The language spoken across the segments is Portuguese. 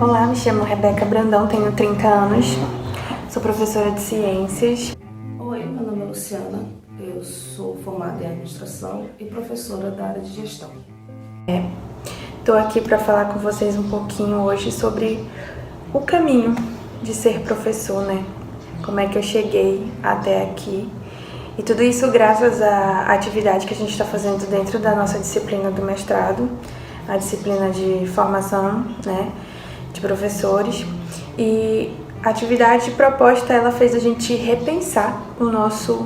Olá, me chamo Rebeca Brandão, tenho 30 anos, sou professora de ciências. Oi, meu nome é Luciana, eu sou formada em administração e professora da área de gestão. Estou aqui para falar com vocês um pouquinho hoje sobre o caminho de ser professor, né? Como é que eu cheguei até aqui. E tudo isso graças à atividade que a gente está fazendo dentro da nossa disciplina do mestrado, a disciplina de formação, né, de professores. E a atividade proposta, ela fez a gente repensar o nosso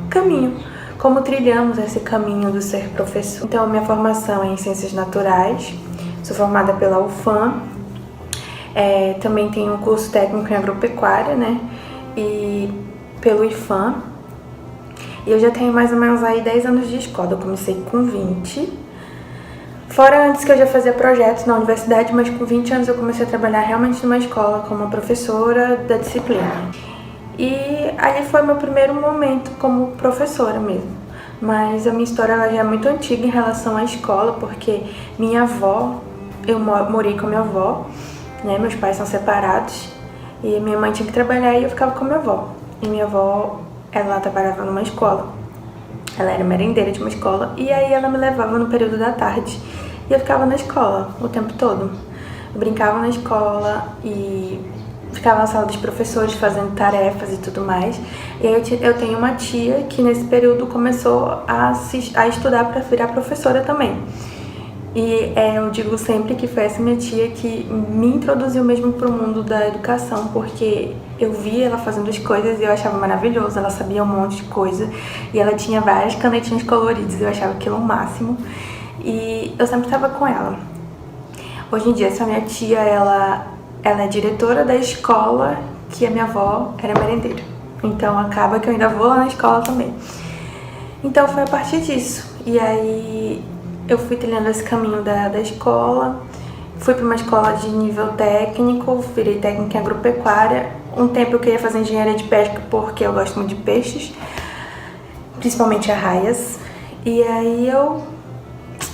caminho, como trilhamos esse caminho do ser professor. Então, minha formação é em Ciências Naturais, sou formada pela UFAM, também tenho um curso técnico em Agropecuária, né, e pelo IFAM. E eu já tenho mais ou menos aí 10 anos de escola, eu comecei com 20. Fora antes que eu já fazia projetos na universidade, mas com 20 anos eu comecei a trabalhar realmente numa escola como professora da disciplina. E ali foi meu primeiro momento como professora mesmo. Mas a minha história ela já é muito antiga em relação à escola, porque minha avó, eu morei com minha avó, né? Meus pais são separados e minha mãe tinha que trabalhar e eu ficava com minha avó. E minha avó, ela trabalhava numa escola. Ela era merendeira de uma escola e aí ela me levava no período da tarde. E eu ficava na escola o tempo todo. Eu brincava na escola e ficava na sala dos professores fazendo tarefas e tudo mais. E aí eu tenho uma tia que nesse período começou a estudar para virar professora também. E eu digo sempre que foi essa minha tia que me introduziu mesmo para o mundo da educação, porque eu via ela fazendo as coisas e eu achava maravilhoso, ela sabia um monte de coisa e ela tinha várias canetinhas coloridas, eu achava aquilo o máximo e eu sempre estava com ela. Hoje em dia essa minha tia, ela é diretora da escola que a minha avó era merendeira, então acaba que eu ainda vou lá na escola também. Então foi a partir disso, e aí eu fui trilhando esse caminho da escola, fui para uma escola de nível técnico, virei técnica em agropecuária. Um tempo eu queria fazer engenharia de pesca porque eu gosto muito de peixes, principalmente arraias. E aí eu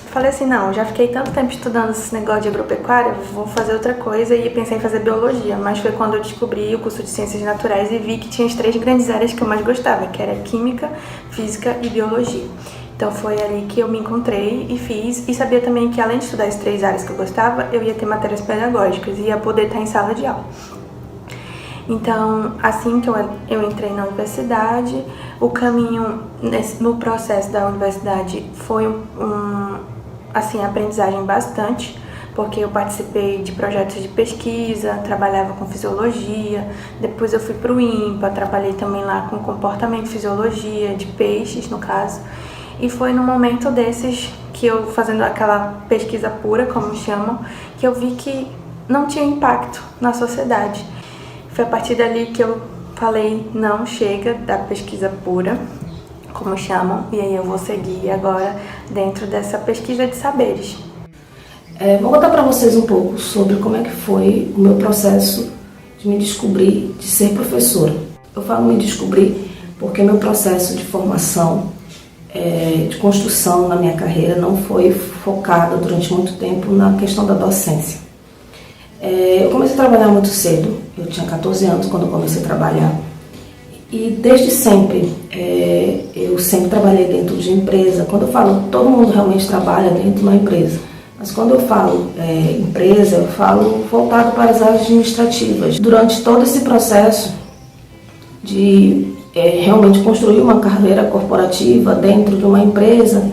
falei assim, não, já fiquei tanto tempo estudando esse negócio de agropecuária, vou fazer outra coisa e pensei em fazer biologia. Mas foi quando eu descobri o curso de Ciências Naturais e vi que tinha as 3 grandes áreas que eu mais gostava, que era Química, Física e Biologia. Então foi ali que eu me encontrei e fiz, e sabia também que além de estudar as 3 áreas que eu gostava, eu ia ter matérias pedagógicas e ia poder estar em sala de aula. Então, assim que eu entrei na universidade, o caminho no processo da universidade foi assim, aprendizagem bastante, porque eu participei de projetos de pesquisa, trabalhava com fisiologia, depois eu fui para o INPA, trabalhei também lá com comportamento e fisiologia, de peixes no caso. E foi no momento desses que eu, fazendo aquela pesquisa pura, como chamam, que eu vi que não tinha impacto na sociedade. Foi a partir dali que eu falei, não, chega da pesquisa pura, como chamam, e aí eu vou seguir agora dentro dessa pesquisa de saberes. Vou contar para vocês um pouco sobre como é que foi o meu processo de me descobrir, de ser professora. Eu falo me descobrir porque meu processo de formação, de construção na minha carreira não foi focada durante muito tempo na questão da docência. Eu comecei a trabalhar muito cedo, eu tinha 14 anos quando eu comecei a trabalhar e desde sempre, eu sempre trabalhei dentro de empresa. Quando eu falo, todo mundo realmente trabalha dentro de uma empresa, mas quando eu falo empresa, eu falo voltado para as áreas administrativas. Durante todo esse processo de realmente construir uma carreira corporativa dentro de uma empresa,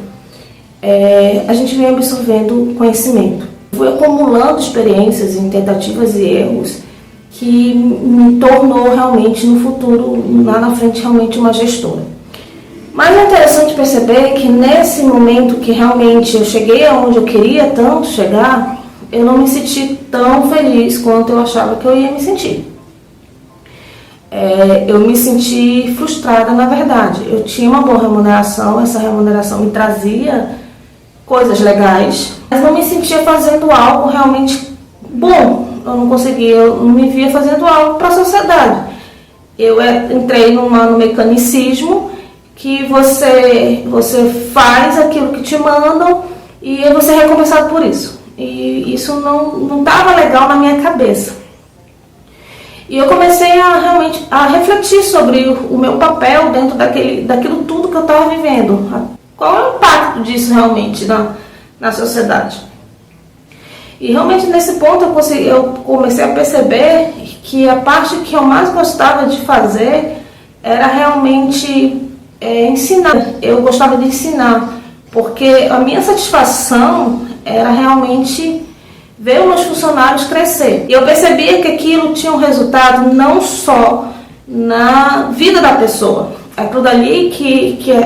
a gente vem absorvendo conhecimento. Fui acumulando experiências em tentativas e erros que me tornou realmente no futuro, lá na frente, realmente uma gestora. Mas é interessante perceber que nesse momento que realmente eu cheguei aonde eu queria tanto chegar, eu não me senti tão feliz quanto eu achava que eu ia me sentir. eu me senti frustrada, na verdade. Eu tinha uma boa remuneração, essa remuneração me trazia coisas legais, mas não me sentia fazendo algo realmente bom. Eu não conseguia, eu não me via fazendo algo para a sociedade. Eu entrei no mecanicismo que você faz aquilo que te mandam e você é recompensado por isso. E isso não estava legal na minha cabeça. E eu comecei realmente a refletir sobre o meu papel dentro daquilo tudo que eu estava vivendo. Qual é o impacto disso realmente na sociedade? E realmente nesse ponto eu comecei a perceber que a parte que eu mais gostava de fazer era realmente ensinar. Eu gostava de ensinar, porque a minha satisfação era realmente ver os meus funcionários crescer. E eu percebia que aquilo tinha um resultado não só na vida da pessoa. Aquilo dali,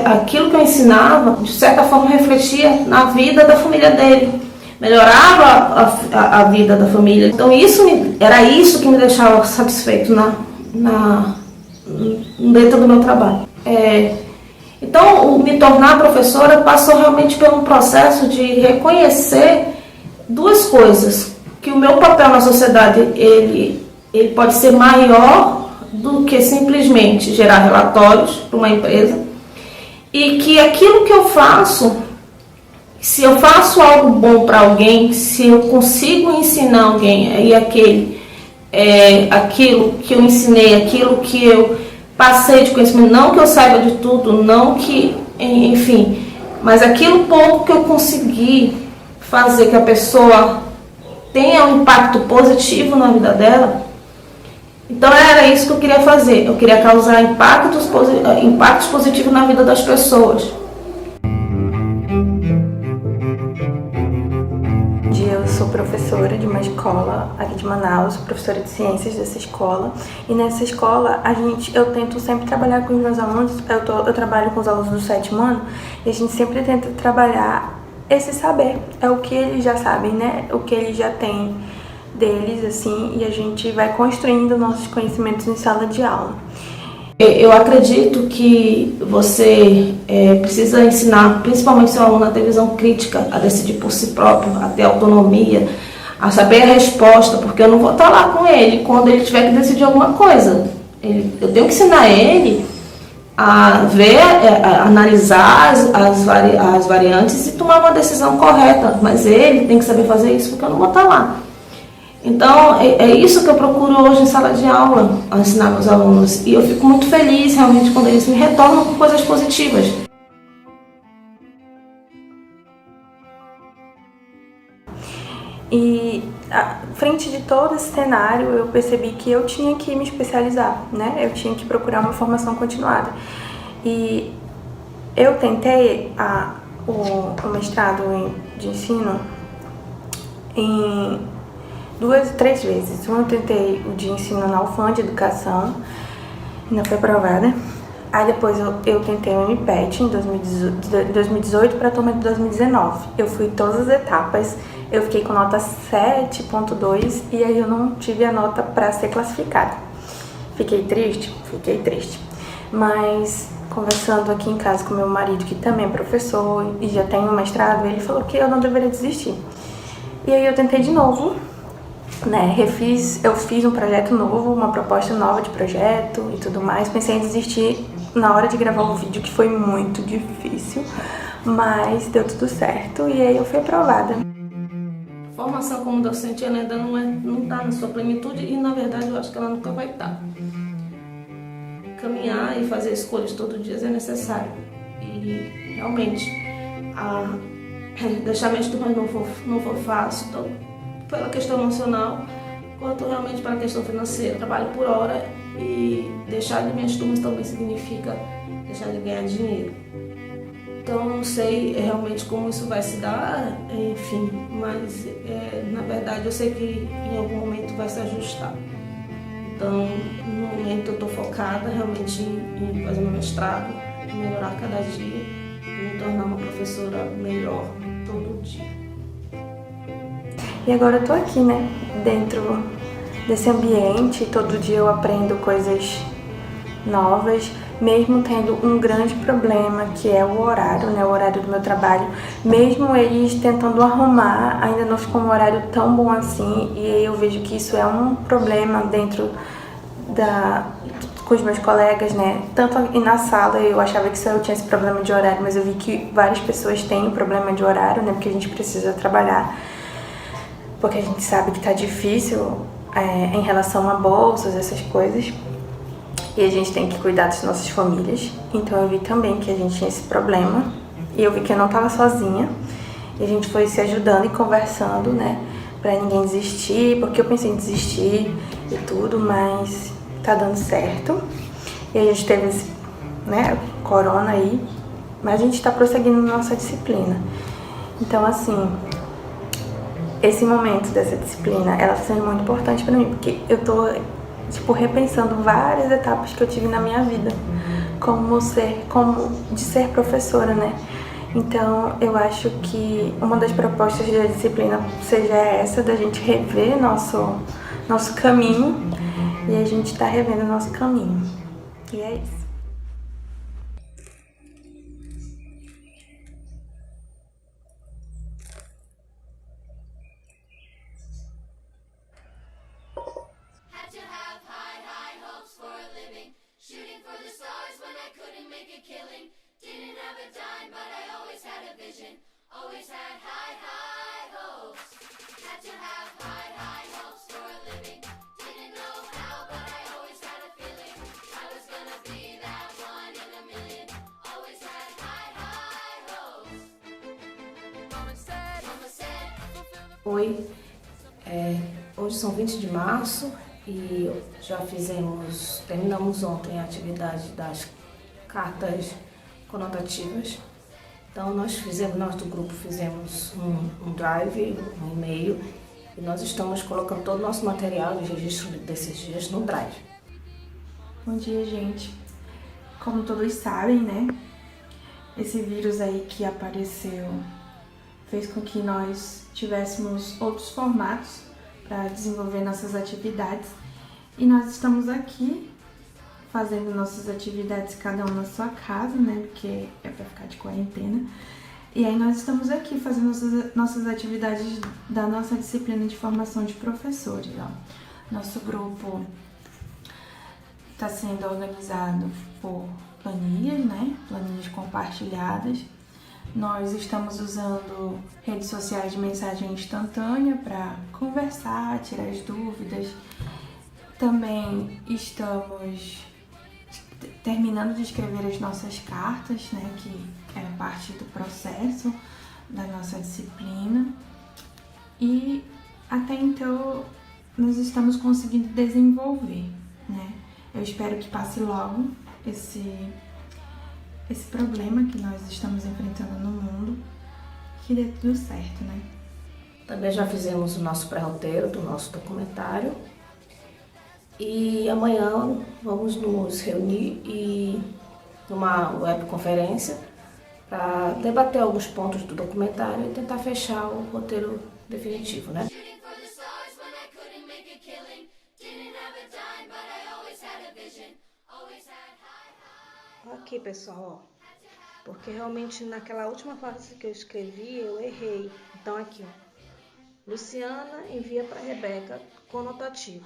aquilo que eu ensinava, de certa forma refletia na vida da família dele. Melhorava a vida da família. Então era isso que me deixava satisfeito dentro do meu trabalho. Então, me tornar professora passou realmente por um processo de reconhecer duas coisas: que o meu papel na sociedade ele pode ser maior do que simplesmente gerar relatórios para uma empresa, e que aquilo que eu faço, se eu faço algo bom para alguém, se eu consigo ensinar alguém e aquilo que eu ensinei, aquilo que eu passei de conhecimento, não que eu saiba de tudo, não que, enfim, mas aquilo pouco que eu consegui fazer que a pessoa tenha um impacto positivo na vida dela, então era isso que eu queria fazer. Eu queria causar impactos positivos na vida das pessoas. Eu sou professora de uma escola aqui de Manaus, sou professora de ciências dessa escola, e nessa escola eu tento sempre trabalhar com os meus alunos. Eu trabalho com os alunos do 7º ano, e a gente sempre tenta trabalhar esse saber, é o que eles já sabem, né? O que eles já têm deles, assim, e a gente vai construindo nossos conhecimentos em sala de aula. Eu acredito que você precisa ensinar, principalmente seu aluno, a ter visão crítica, a decidir por si próprio, a ter autonomia, a saber a resposta, porque eu não vou estar lá com ele quando ele tiver que decidir alguma coisa. Eu tenho que ensinar ele a ver, a analisar as variantes e tomar uma decisão correta, mas ele tem que saber fazer isso porque eu não vou estar lá. Então, é isso que eu procuro hoje em sala de aula, a ensinar meus alunos. E eu fico muito feliz, realmente, quando eles me retornam com coisas positivas. E, frente de todo esse cenário, eu percebi que eu tinha que me especializar, né? Eu tinha que procurar uma formação continuada. E eu tentei o mestrado de ensino em 2, 3 vezes. Eu tentei o de ensino na UFAM de educação, não foi aprovada. Aí depois eu tentei o MPET em 2018 para a turma de 2019. Eu fui todas as etapas, eu fiquei com nota 7.2 e aí eu não tive a nota para ser classificada. Fiquei triste? Fiquei triste. Mas conversando aqui em casa com meu marido, que também é professor e já tem um mestrado, ele falou que eu não deveria desistir. E aí eu tentei de novo, né? Eu fiz um projeto novo, uma proposta nova de projeto e tudo mais. Pensei em desistir na hora de gravar o vídeo, que foi muito difícil, mas deu tudo certo e aí eu fui aprovada. Formação como docente ela ainda não está na sua plenitude e, na verdade, eu acho que ela nunca vai estar. Caminhar e fazer escolhas todo dia é necessário. E, realmente, deixar minhas turmas não for fácil, tanto pela questão emocional, quanto realmente pela questão financeira. Eu trabalho por hora e deixar de minhas turmas também significa deixar de ganhar dinheiro. Então, não sei realmente como isso vai se dar, enfim, mas na verdade eu sei que em algum momento vai se ajustar. Então, no momento eu estou focada realmente em fazer meu mestrado, melhorar cada dia e me tornar uma professora melhor todo dia. E agora eu tô aqui, né, dentro desse ambiente, todo dia eu aprendo coisas novas, mesmo tendo um grande problema que é o horário, né, o horário do meu trabalho. Mesmo eles tentando arrumar, ainda não ficou um horário tão bom assim, e aí eu vejo que isso é um problema dentro com os meus colegas, né? Tanto na sala eu achava que só eu tinha esse problema de horário, mas eu vi que várias pessoas têm problema de horário, né? Porque a gente precisa trabalhar, porque a gente sabe que tá difícil em relação a bolsas, essas coisas, e a gente tem que cuidar das nossas famílias. Então eu vi também que a gente tinha esse problema, e eu vi que eu não tava sozinha, e a gente foi se ajudando e conversando, né? Pra ninguém desistir, porque eu pensei em desistir e tudo, mas tá dando certo. E a gente teve esse, né, corona aí, mas a gente tá prosseguindo na nossa disciplina. Então, assim, esse momento dessa disciplina, ela tá sendo muito importante pra mim, porque eu tô, tipo, repensando várias etapas que eu tive na minha vida, de ser professora, né? Então, eu acho que uma das propostas da disciplina seja essa, da gente rever nosso caminho, e a gente está revendo o nosso caminho. E é isso. Oi, hoje são 20 de março e já terminamos ontem a atividade das cartas conotativas. Então nós do grupo fizemos um drive, um e-mail, e nós estamos colocando todo o nosso material de registro desses dias no drive. Bom dia, gente. Como todos sabem, né, esse vírus aí que apareceu fez com que nós tivéssemos outros formatos para desenvolver nossas atividades, e nós estamos aqui fazendo nossas atividades cada um na sua casa, né, porque é para ficar de quarentena. E aí nós estamos aqui fazendo nossas atividades da nossa disciplina de formação de professores. Ó. Nosso grupo está sendo organizado por planilhas, né, planilhas compartilhadas. Nós estamos usando redes sociais de mensagem instantânea para conversar, tirar as dúvidas. Também estamos terminando de escrever as nossas cartas, né, que é parte do processo da nossa disciplina. E até então nós estamos conseguindo desenvolver, né? Eu espero que passe logo esse problema que nós estamos enfrentando no mundo, que dê tudo certo, né? Também já fizemos o nosso pré-roteiro do nosso documentário. E amanhã vamos nos reunir numa webconferência para debater alguns pontos do documentário e tentar fechar o roteiro definitivo, né? Aqui, pessoal, ó, porque realmente naquela última frase que eu escrevi eu errei. Então aqui, ó, Luciana envia para Rebeca conotativo.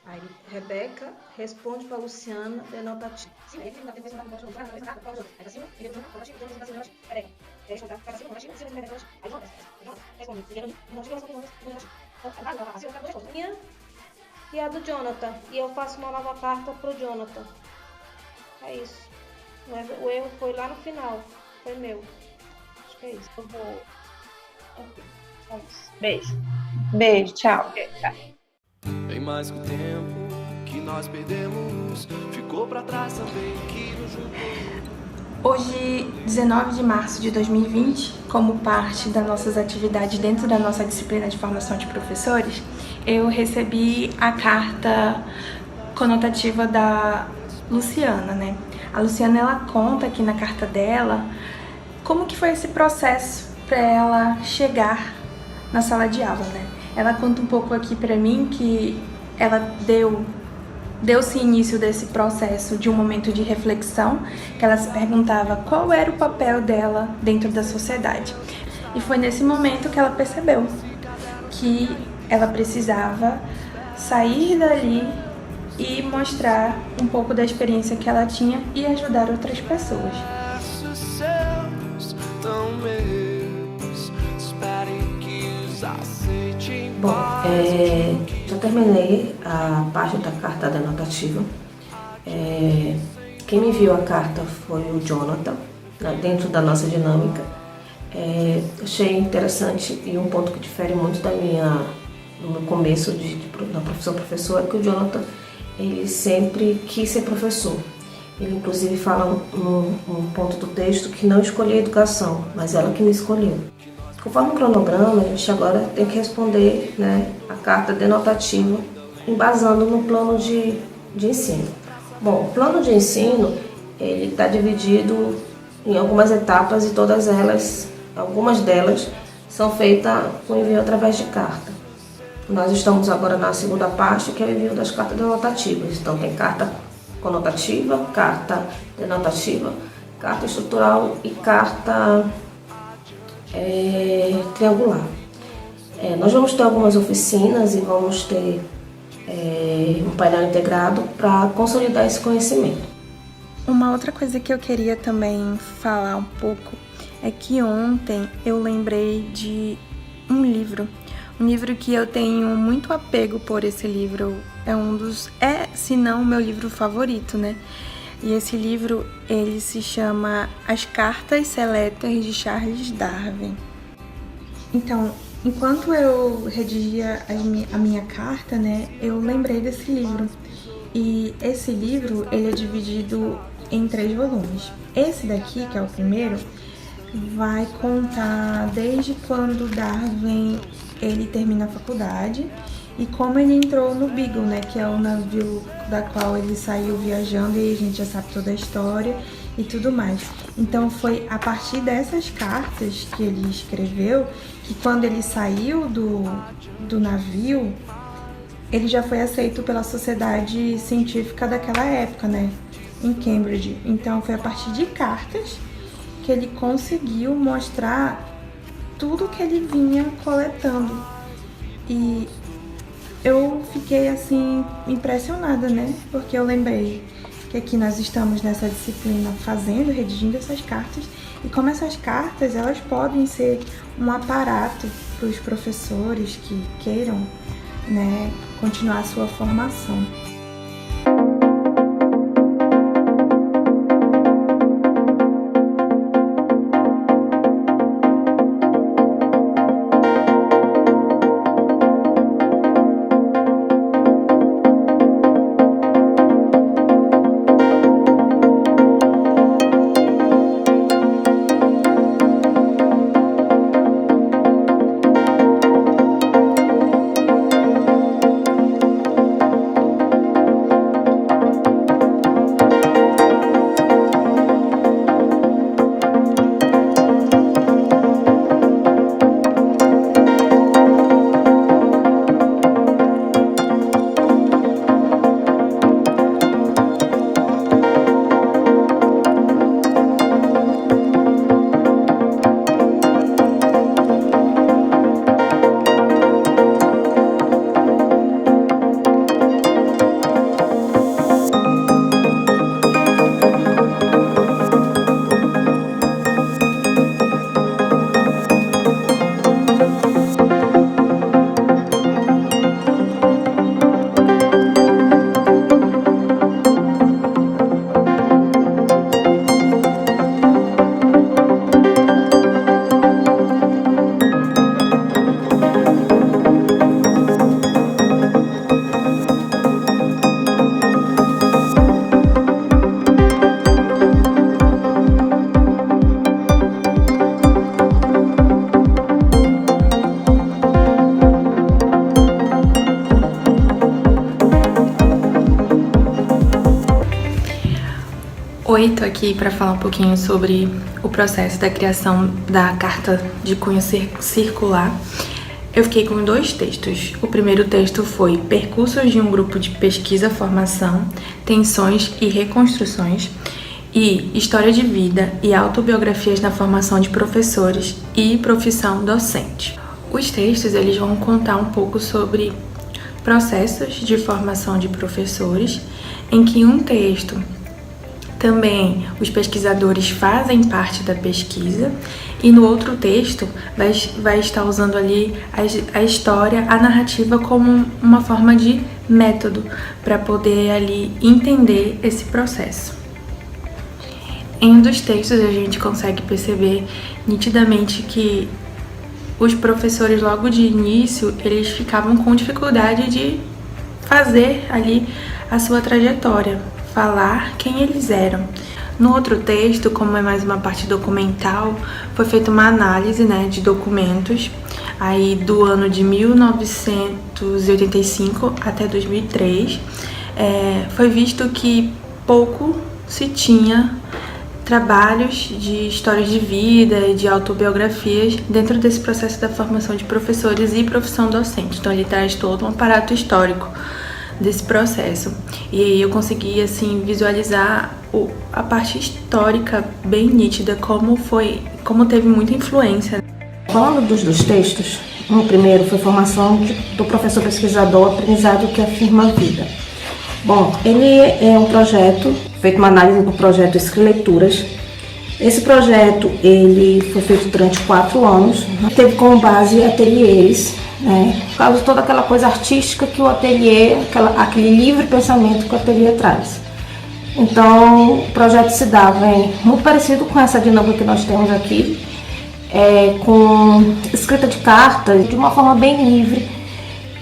Aí Rebeca responde para Luciana denotativo. E a do Jonathan. E eu faço uma nova carta pro Jonathan. É isso. O erro foi lá no final. Foi meu. Acho que é isso. Eu vou. Beijo. Beijo, tchau. Bem mais que o tempo que nós perdemos, ficou pra trás também que nos juntou. Hoje, 19 de março de 2020, como parte das nossas atividades dentro da nossa disciplina de formação de professores, eu recebi a carta conotativa da Luciana, né? A Luciana, ela conta aqui na carta dela como que foi esse processo para ela chegar na sala de aula, né? Ela conta um pouco aqui pra mim que ela deu deu-se início desse processo de um momento de reflexão, que ela se perguntava qual era o papel dela dentro da sociedade. E foi nesse momento que ela percebeu que ela precisava sair dali e mostrar um pouco da experiência que ela tinha e ajudar outras pessoas. Bom, já terminei a parte da carta denotativa. Quem me enviou a carta foi o Jonathan, dentro da nossa dinâmica. Achei interessante, e um ponto que difere muito no meu começo da profissão professor, é que o Jonathan, ele sempre quis ser professor. Ele inclusive fala num ponto do texto que não escolhi a educação, mas ela que me escolheu. Conforme o cronograma, a gente agora tem que responder, né, a carta denotativa, embasando no plano de ensino. Bom, o plano de ensino ele está dividido em algumas etapas e algumas delas são feitas com envio através de carta. Nós estamos agora na segunda parte, que é o envio das cartas denotativas. Então tem carta conotativa, carta denotativa, carta estrutural e carta triangular. Nós vamos ter algumas oficinas e vamos ter um painel integrado para consolidar esse conhecimento. Uma outra coisa que eu queria também falar um pouco é que ontem eu lembrei de um livro que eu tenho muito apego por esse livro. Se não o meu livro favorito, né? E esse livro, ele se chama As Cartas Seletas de Charles Darwin. Então, enquanto eu redigia a minha carta, né, eu lembrei desse livro. E esse livro, ele é dividido em 3 volumes. Esse daqui, que é o primeiro, vai contar desde quando Darwin ele termina a faculdade e como ele entrou no Beagle, né, que é o navio da qual ele saiu viajando, e a gente já sabe toda a história e tudo mais. Então foi a partir dessas cartas que ele escreveu que quando ele saiu do navio, ele já foi aceito pela sociedade científica daquela época, né, em Cambridge. Então foi a partir de cartas que ele conseguiu mostrar tudo que ele vinha coletando. E eu fiquei assim impressionada, né? Porque eu lembrei que aqui nós estamos nessa disciplina redigindo essas cartas, e como essas cartas elas podem ser um aparato para os professores que queiram, né, continuar a sua formação. Oi, tô aqui para falar um pouquinho sobre o processo da criação da carta de cunho circular. Eu fiquei com 2 textos. O primeiro texto foi Percursos de um grupo de pesquisa, formação, tensões e reconstruções, e História de vida e autobiografias na formação de professores e profissão docente. Os textos eles vão contar um pouco sobre processos de formação de professores, em que um texto também os pesquisadores fazem parte da pesquisa, e no outro texto vai estar usando ali a história, a narrativa como uma forma de método para poder ali entender esse processo. Em um dos textos a gente consegue perceber nitidamente que os professores logo de início eles ficavam com dificuldade de fazer ali a sua trajetória, falar quem eles eram. No outro texto, como é mais uma parte documental, foi feita uma análise, de documentos aí do ano de 1985 até 2003. Foi visto que pouco se tinha trabalhos de histórias de vida e de autobiografias dentro desse processo da formação de professores e profissão docente. Então ele traz todo um aparato histórico desse processo. E aí eu consegui assim visualizar a parte histórica bem nítida, como teve muita influência. Falando dos 2 textos, o primeiro foi Formação do Professor Pesquisador, Aprendizado que Afirma a Vida. Bom, ele é um projeto, feito uma análise do projeto Escrileituras. Esse projeto ele foi feito durante 4 anos, teve como base ateliês, por causa de toda aquela coisa artística que o ateliê, aquele livre pensamento que o ateliê traz. Então, o projeto se dava muito parecido com essa dinâmica que nós temos aqui, com escrita de cartas, de uma forma bem livre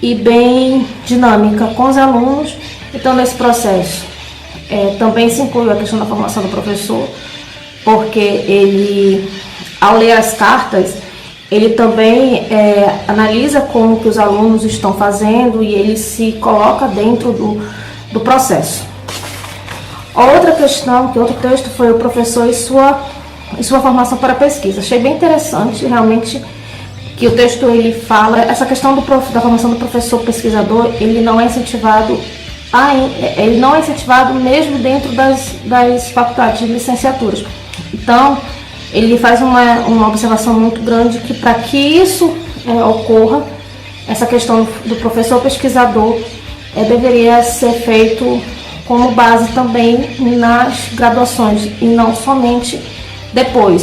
e bem dinâmica com os alunos. Então, nesse processo, também se inclui a questão da formação do professor, porque ele, ao ler as cartas, ele também analisa como que os alunos estão fazendo e ele se coloca dentro do processo. Outra questão, que outro texto foi o professor e sua formação para pesquisa. Achei bem interessante, realmente, que o texto ele fala, essa questão da formação do professor pesquisador, ele não é incentivado mesmo dentro das faculdades de licenciaturas. Então, ele faz uma observação muito grande que para que isso ocorra, essa questão do professor pesquisador deveria ser feito como base também nas graduações e não somente depois.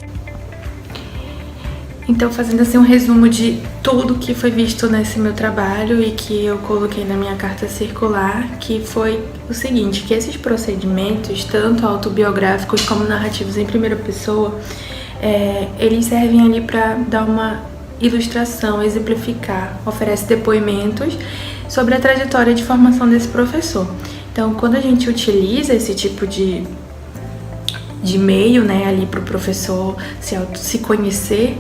Então, fazendo assim um resumo de tudo que foi visto nesse meu trabalho e que eu coloquei na minha carta circular, que foi o seguinte, que esses procedimentos, tanto autobiográficos como narrativos em primeira pessoa, eles servem ali para dar uma ilustração, exemplificar, oferece depoimentos sobre a trajetória de formação desse professor. Então, quando a gente utiliza esse tipo de meio, ali para o professor se conhecer,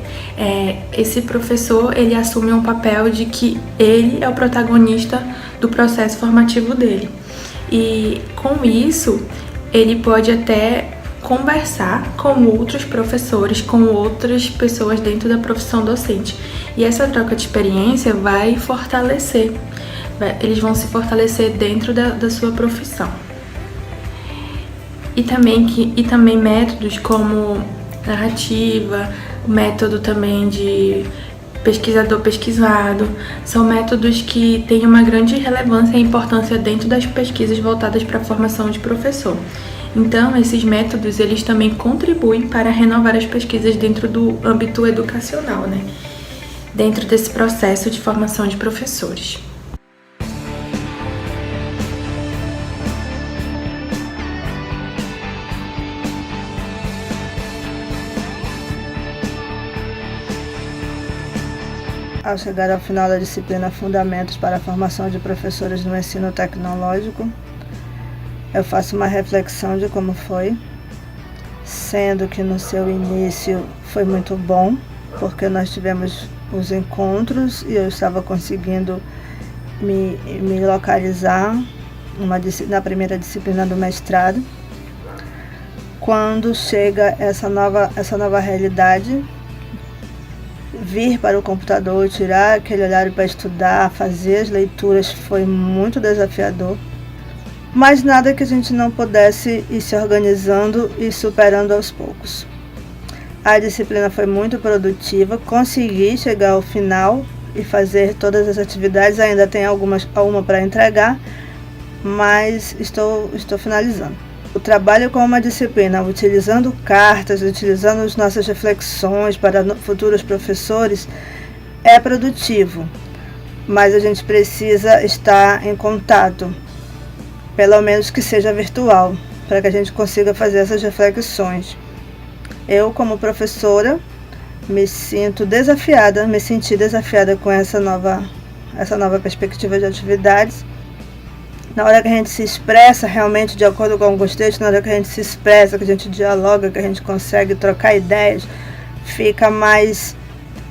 esse professor ele assume um papel de que ele é o protagonista do processo formativo dele. E com isso, ele pode até conversar com outros professores, com outras pessoas dentro da profissão docente. E essa troca de experiência vai fortalecer, eles vão se fortalecer dentro da sua profissão. E também métodos como narrativa, método também de pesquisador pesquisado, são métodos que têm uma grande relevância e importância dentro das pesquisas voltadas para a formação de professor. Então, esses métodos, eles também contribuem para renovar as pesquisas dentro do âmbito educacional, dentro desse processo de formação de professores. Ao chegar ao final da disciplina Fundamentos para a Formação de Professores no Ensino Tecnológico, eu faço uma reflexão de como foi, sendo que no seu início foi muito bom, porque nós tivemos os encontros e eu estava conseguindo me localizar na primeira disciplina do mestrado. Quando chega essa nova realidade, vir para o computador, tirar aquele horário para estudar, fazer as leituras foi muito desafiador, mas nada que a gente não pudesse ir se organizando e superando aos poucos. A disciplina foi muito produtiva, consegui chegar ao final e fazer todas as atividades, ainda tem uma para entregar, mas estou finalizando. O trabalho com uma disciplina, utilizando cartas, utilizando as nossas reflexões para futuros professores, é produtivo, mas a gente precisa estar em contato, pelo menos que seja virtual, para que a gente consiga fazer essas reflexões. Eu, como professora, me senti desafiada com essa nova perspectiva de atividades. Na hora que a gente se expressa realmente de acordo com alguns textos, na hora que a gente se expressa, que a gente dialoga, que a gente consegue trocar ideias, fica mais,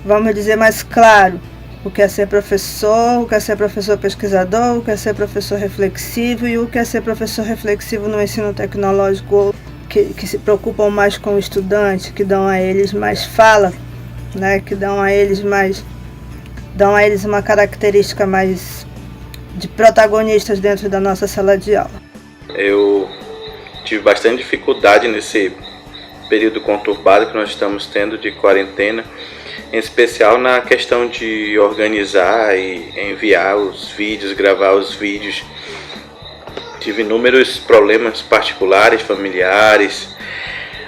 vamos dizer, mais claro o que é ser professor, o que é ser professor pesquisador, o que é ser professor reflexivo e o que é ser professor reflexivo no ensino tecnológico, que se preocupam mais com o estudante, que dão a eles mais fala, né, que dão a eles uma característica mais de protagonistas dentro da nossa sala de aula. Eu tive bastante dificuldade nesse período conturbado que nós estamos tendo de quarentena, em especial na questão de organizar e enviar os vídeos, gravar os vídeos. Tive inúmeros problemas particulares, familiares,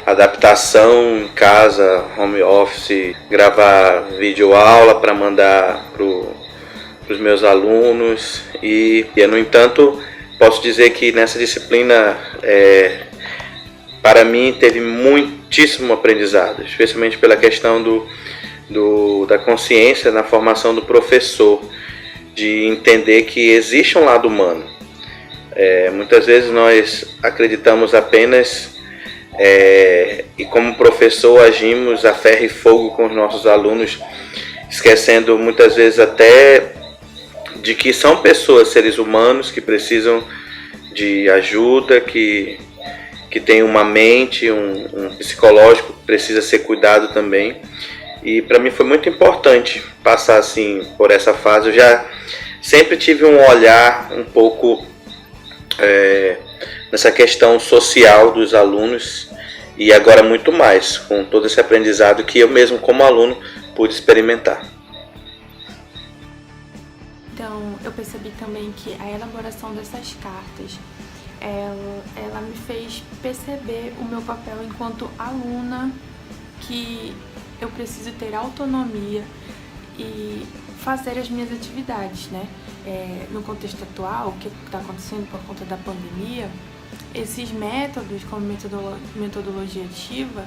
adaptação em casa, home office, gravar vídeo aula para mandar para os meus alunos e, no entanto, posso dizer que nessa disciplina, para mim, teve muitíssimo aprendizado, especialmente pela questão da consciência na formação do professor, de entender que existe um lado humano. Muitas vezes nós acreditamos apenas e como professor agimos a ferro e fogo com os nossos alunos, esquecendo muitas vezes até de que são pessoas, seres humanos que precisam de ajuda, que tem uma mente, um psicológico que precisa ser cuidado também. E para mim foi muito importante passar assim por essa fase. Eu já sempre tive um olhar um pouco nessa questão social dos alunos e agora muito mais, com todo esse aprendizado que eu mesmo como aluno pude experimentar. Então, eu percebi também que a elaboração dessas cartas, ela me fez perceber o meu papel enquanto aluna, que eu preciso ter autonomia e fazer as minhas atividades, né? No contexto atual, o que está acontecendo por conta da pandemia, esses métodos, como metodologia ativa,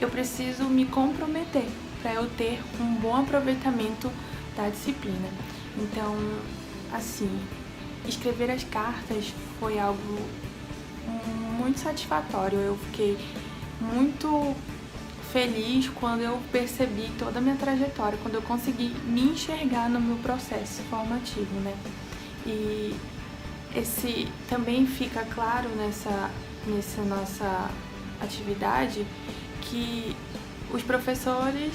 eu preciso me comprometer para eu ter um bom aproveitamento da disciplina. Então, assim, escrever as cartas foi algo muito satisfatório. Eu fiquei muito feliz quando eu percebi toda a minha trajetória, quando eu consegui me enxergar no meu processo formativo, né? E esse também fica claro nessa nossa atividade que os professores,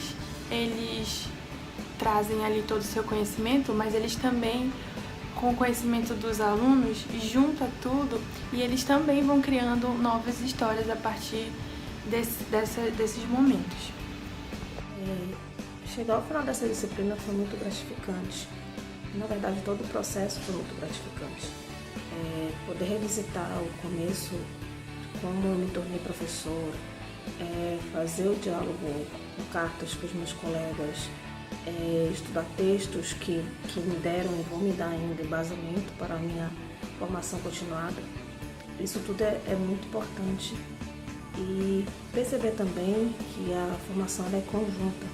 eles trazem ali todo o seu conhecimento, mas eles também, com o conhecimento dos alunos, junta tudo e eles também vão criando novas histórias a partir desses momentos. Chegar ao final dessa disciplina foi muito gratificante. Na verdade, todo o processo foi muito gratificante. Poder revisitar o começo, como eu me tornei professora, fazer o diálogo com cartas com os meus colegas, estudar textos que me deram e vão me dar ainda embasamento para a minha formação continuada. Isso tudo é muito importante. E perceber também que a formação é conjunta.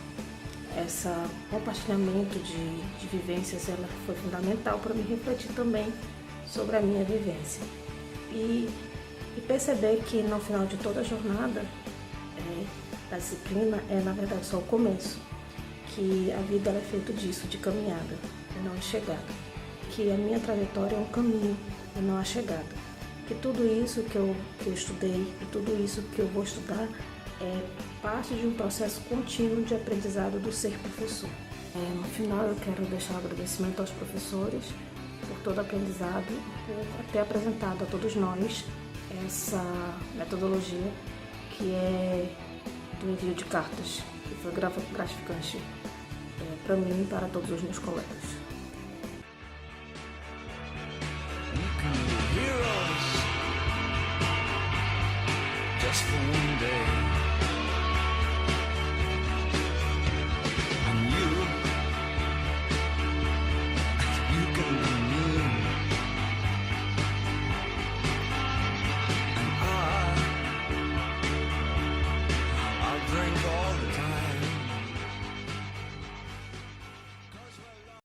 Esse compartilhamento de vivências ela foi fundamental para me refletir também sobre a minha vivência. E perceber que no final de toda a jornada da disciplina na verdade só o começo. Que a vida ela é feita disso, de caminhada, e não de chegada. Que a minha trajetória é um caminho e não a chegada. Que tudo isso que eu estudei e tudo isso que eu vou estudar é parte de um processo contínuo de aprendizado do ser professor. No final, eu quero deixar um agradecimento aos professores por todo o aprendizado, por ter apresentado a todos nós essa metodologia que é do envio de cartas, que foi gratificante para mim e para todos os meus colegas. Just for